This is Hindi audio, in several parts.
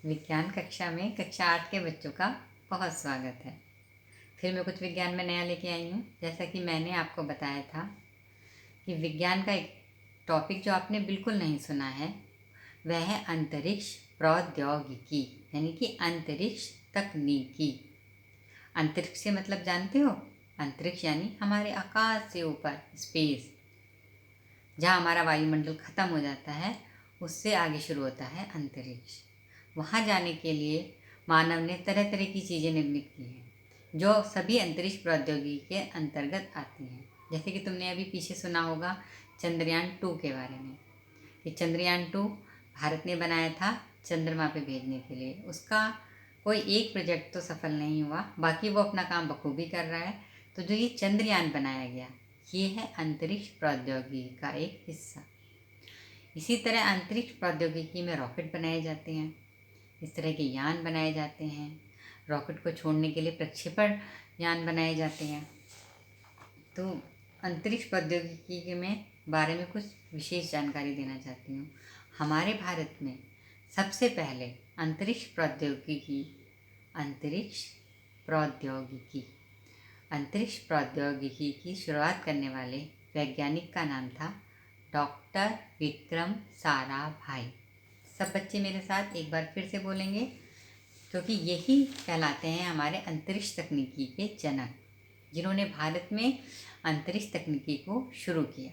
विज्ञान कक्षा में कक्षा 8 के बच्चों का बहुत स्वागत है। फिर मैं कुछ विज्ञान में नया लेके आई हूँ। जैसा कि मैंने आपको बताया था कि विज्ञान का एक टॉपिक जो आपने बिल्कुल नहीं सुना है वह है अंतरिक्ष प्रौद्योगिकी, यानी कि अंतरिक्ष तकनीकी। अंतरिक्ष से मतलब जानते हो? अंतरिक्ष यानी हमारे आकाश से ऊपर, स्पेस, जहाँ हमारा वायुमंडल ख़त्म हो जाता है उससे आगे शुरू होता है अंतरिक्ष। वहाँ जाने के लिए मानव ने तरह तरह की चीज़ें निर्मित की हैं जो सभी अंतरिक्ष प्रौद्योगिकी के अंतर्गत आती हैं। जैसे कि तुमने अभी पीछे सुना होगा चंद्रयान-2 के बारे में, कि चंद्रयान-2 भारत ने बनाया था चंद्रमा पे भेजने के लिए। उसका कोई एक प्रोजेक्ट तो सफल नहीं हुआ, बाकी वो अपना काम बखूबी कर रहा है। तो जो ये चंद्रयान बनाया गया ये है अंतरिक्ष प्रौद्योगिकी का एक हिस्सा। इसी तरह अंतरिक्ष प्रौद्योगिकी में रॉकेट बनाए जाते हैं, इस तरह के यान बनाए जाते हैं। रॉकेट को छोड़ने के लिए प्रक्षेपण यान बनाए जाते हैं। तो अंतरिक्ष प्रौद्योगिकी के में बारे में कुछ विशेष जानकारी देना चाहती हूँ। हमारे भारत में सबसे पहले अंतरिक्ष प्रौद्योगिकी की शुरुआत करने वाले वैज्ञानिक का नाम था डॉक्टर विक्रम साराभाई। सब बच्चे मेरे साथ एक बार फिर से बोलेंगे, क्योंकि यही कहलाते हैं हमारे अंतरिक्ष तकनीकी के जनक, जिन्होंने भारत में अंतरिक्ष तकनीकी को शुरू किया।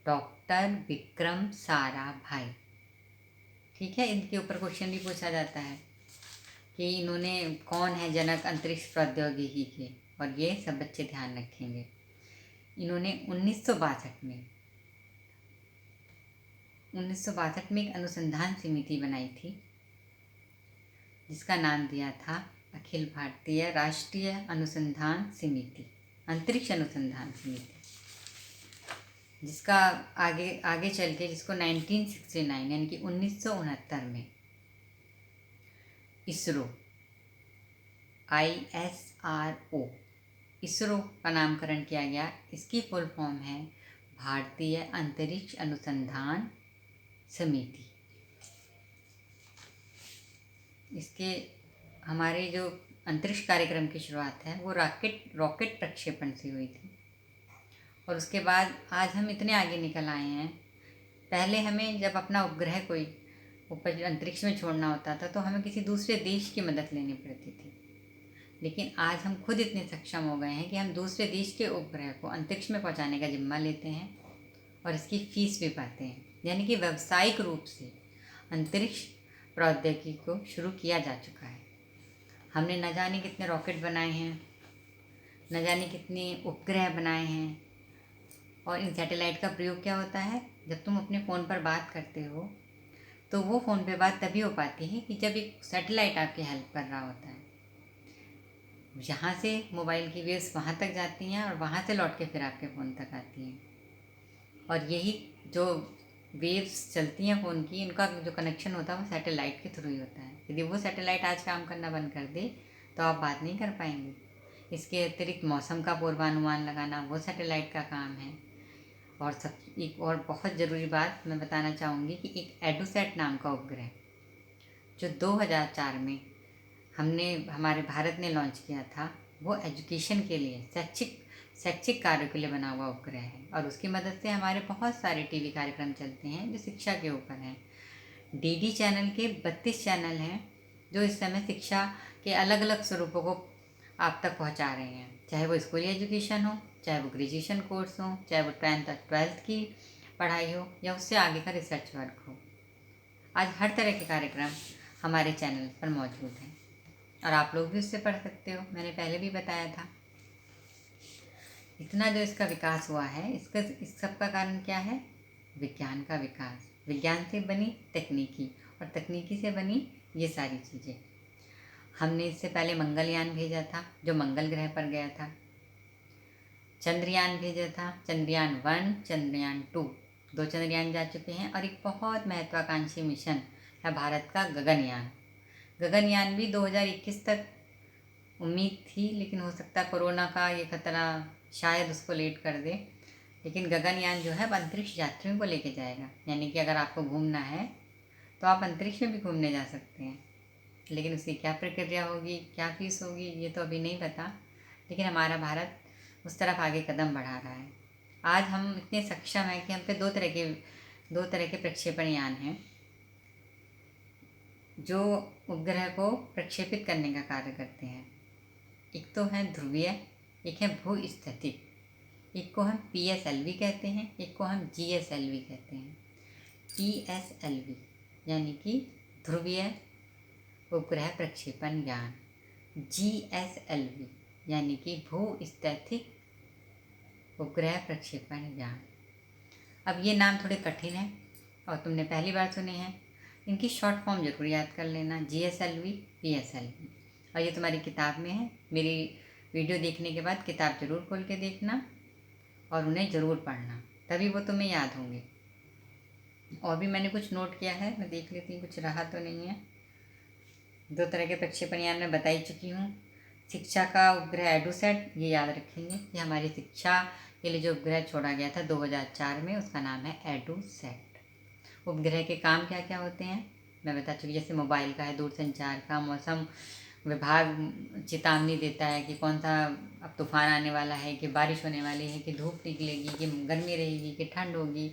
डॉक्टर विक्रम साराभाई। ठीक है, इनके ऊपर क्वेश्चन भी पूछा जाता है कि इन्होंने कौन है जनक अंतरिक्ष प्रौद्योगिकी के, और ये सब बच्चे ध्यान रखेंगे। इन्होंने 1962 में एक अनुसंधान समिति बनाई थी जिसका नाम दिया था अखिल भारतीय राष्ट्रीय अनुसंधान समिति, अंतरिक्ष अनुसंधान समिति, जिसका आगे चल के जिसको 1969 यानी कि 1969 में इसरो का नामकरण किया गया। इसकी फुल फॉर्म है भारतीय अंतरिक्ष अनुसंधान समिति। इसके हमारे जो अंतरिक्ष कार्यक्रम की शुरुआत है वो रॉकेट प्रक्षेपण से हुई थी, और उसके बाद आज हम इतने आगे निकल आए हैं। पहले हमें जब अपना उपग्रह कोई ऊपर अंतरिक्ष में छोड़ना होता था तो हमें किसी दूसरे देश की मदद लेनी पड़ती थी, लेकिन आज हम खुद इतने सक्षम हो गए हैं कि हम दूसरे देश के उपग्रह को अंतरिक्ष में पहुंचाने का जिम्मा लेते हैं और इसकी फीस भी पाते हैं। यानी कि व्यावसायिक रूप से अंतरिक्ष प्रौद्योगिकी को शुरू किया जा चुका है। हमने न जाने कितने रॉकेट बनाए हैं, न जाने कितने उपग्रह बनाए हैं। और इन सैटेलाइट का प्रयोग क्या होता है? जब तुम अपने फ़ोन पर बात करते हो तो वो फ़ोन पे बात तभी हो पाती है कि जब एक सैटेलाइट आपकी हेल्प कर रहा होता है। यहाँ से मोबाइल की वेव्स वहाँ तक जाती हैं और वहाँ से लौट के फिर आपके फ़ोन तक आती हैं। और यही जो वेव्स चलती हैं फ़ोन की, इनका जो कनेक्शन होता है वो सैटेलाइट के थ्रू ही होता है। यदि वो सैटेलाइट आज काम करना बंद कर दे तो आप बात नहीं कर पाएंगे। इसके अतिरिक्त मौसम का पूर्वानुमान लगाना वो सैटेलाइट का काम है। और एक और बहुत ज़रूरी बात मैं बताना चाहूँगी कि एक एडोसैट नाम का उपग्रह जो 2004 में हमारे भारत ने लॉन्च किया था, वो एजुकेशन के लिए शैक्षिक कार्यों के लिए बना हुआ उपग्रह है। और उसकी मदद से हमारे बहुत सारे टीवी कार्यक्रम चलते हैं जो शिक्षा के ऊपर हैं। डीडी चैनल के 32 चैनल हैं जो इस समय शिक्षा के अलग अलग स्वरूपों को आप तक पहुंचा रहे हैं, चाहे वो स्कूली एजुकेशन हो, चाहे वो ग्रेजुएशन कोर्स हो, चाहे वो 12th की पढ़ाई हो, या उससे आगे का रिसर्च वर्क हो। आज हर तरह के कार्यक्रम हमारे चैनल पर मौजूद हैं और आप लोग भी उससे पढ़ सकते हो। मैंने पहले भी बताया था। इतना जो इसका विकास हुआ है, इस सब का कारण क्या है? विज्ञान का विकास। विज्ञान से बनी तकनीकी और तकनीकी से बनी ये सारी चीज़ें। हमने इससे पहले मंगलयान भेजा था जो मंगल ग्रह पर गया था। चंद्रयान भेजा था, चंद्रयान-1, चंद्रयान-2, 2 चंद्रयान जा चुके हैं। और एक बहुत महत्वाकांक्षी मिशन है भारत का गगनयान। गगनयान भी 2021 तक उम्मीद थी, लेकिन हो सकता है कोरोना का ये खतरा शायद उसको लेट कर दे। लेकिन गगनयान जो है अंतरिक्ष यात्रियों को लेके जाएगा। यानी कि अगर आपको घूमना है तो तो आप अंतरिक्ष में भी घूमने जा सकते हैं। लेकिन उसकी क्या प्रक्रिया होगी, क्या फीस होगी, ये तो अभी नहीं पता। लेकिन हमारा भारत उस तरफ आगे कदम बढ़ा रहा है। आज हम इतने सक्षम हैं कि हम पे दो तरह के प्रक्षेपण यान हैं जो उपग्रह को प्रक्षेपित करने का कार्य करते हैं। एक तो है ध्रुवीय, एक है भूस्थितिक। एक को हम PSLV कहते हैं, एक को हम GSLV कहते हैं। PSLV यानी कि ध्रुवीय उपग्रह प्रक्षेपण यान, GSLV यानी कि भूस्थितिक उपग्रह प्रक्षेपण यान। अब ये नाम थोड़े कठिन हैं और तुमने पहली बार सुने हैं। इनकी शॉर्ट फॉर्म जरूर याद कर लेना, GSLV, PSLV। और ये तुम्हारी किताब में है। मेरी वीडियो देखने के बाद किताब जरूर खोल के देखना और उन्हें ज़रूर पढ़ना, तभी वो तुम्हें याद होंगे। और भी मैंने कुछ नोट किया है, मैं देख लेती हूँ कुछ रहा तो नहीं है। दो तरह के प्रक्षेपण यान मैं बता ही चुकी हूँ। शिक्षा का उपग्रह एडुसैट, ये याद रखेंगे। ये हमारी शिक्षा के लिए जो उपग्रह छोड़ा गया था 2004 में, उसका नाम है एडुसैट। उपग्रह के काम क्या क्या होते हैं मैं बता चुकी। जैसे मोबाइल का है, दूरसंचार का, मौसम विभाग चेतावनी देता है कि कौन सा अब तूफान आने वाला है, कि बारिश होने वाली है, कि धूप निकलेगी, कि गर्मी रहेगी, कि ठंड होगी।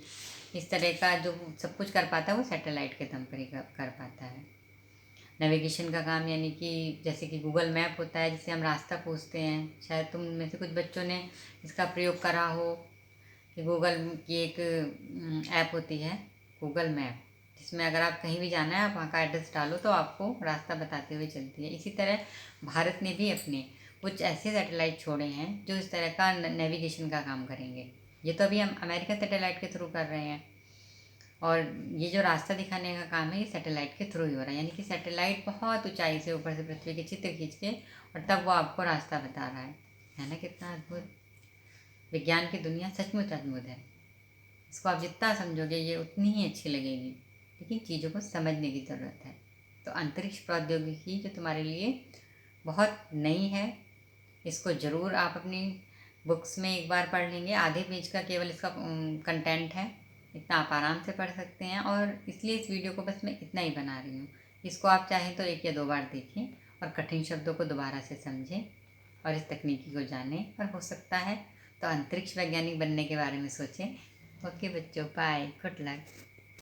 इस तरह का जो सब कुछ कर पाता है वो सैटेलाइट के दम पर ही कर पाता है। नेविगेशन का काम, यानी कि जैसे कि गूगल मैप होता है जिससे हम रास्ता पूछते हैं। शायद तुम में से कुछ बच्चों ने इसका प्रयोग करा हो कि गूगल की एक ऐप होती है गूगल मैप, जिसमें अगर आप कहीं भी जाना है आप वहाँ का एड्रेस डालो तो आपको रास्ता बताते हुए चलती है। इसी तरह भारत ने भी अपने कुछ ऐसे सैटेलाइट छोड़े हैं जो इस तरह का नेविगेशन का काम करेंगे। ये तो अभी हम अमेरिका सैटेलाइट के थ्रू कर रहे हैं, और ये जो रास्ता दिखाने का काम है ये सैटेलाइट के थ्रू ही हो रहा है। यानी कि सैटेलाइट बहुत ऊंचाई से ऊपर से पृथ्वी के चित्र खींच के और तब वो आपको रास्ता बता रहा है ना। कितना अद्भुत! विज्ञान की दुनिया सचमुच अद्भुत है। इसको आप जितना समझोगे ये उतनी ही अच्छी लगेगी, लेकिन चीज़ों को समझने की ज़रूरत है। तो अंतरिक्ष प्रौद्योगिकी जो तुम्हारे लिए बहुत नई है, इसको ज़रूर आप अपनी बुक्स में एक बार पढ़ लेंगे। आधे पेज का केवल इसका कंटेंट है, इतना आप आराम से पढ़ सकते हैं। और इसलिए इस वीडियो को बस मैं इतना ही बना रही हूँ। इसको आप चाहें तो 1 या 2 बार देखें और कठिन शब्दों को दोबारा से समझें और इस तकनीकी को जानें, और हो सकता है तो अंतरिक्ष वैज्ञानिक बनने के बारे में सोचें। ओके बच्चों, बाय, गुड लक।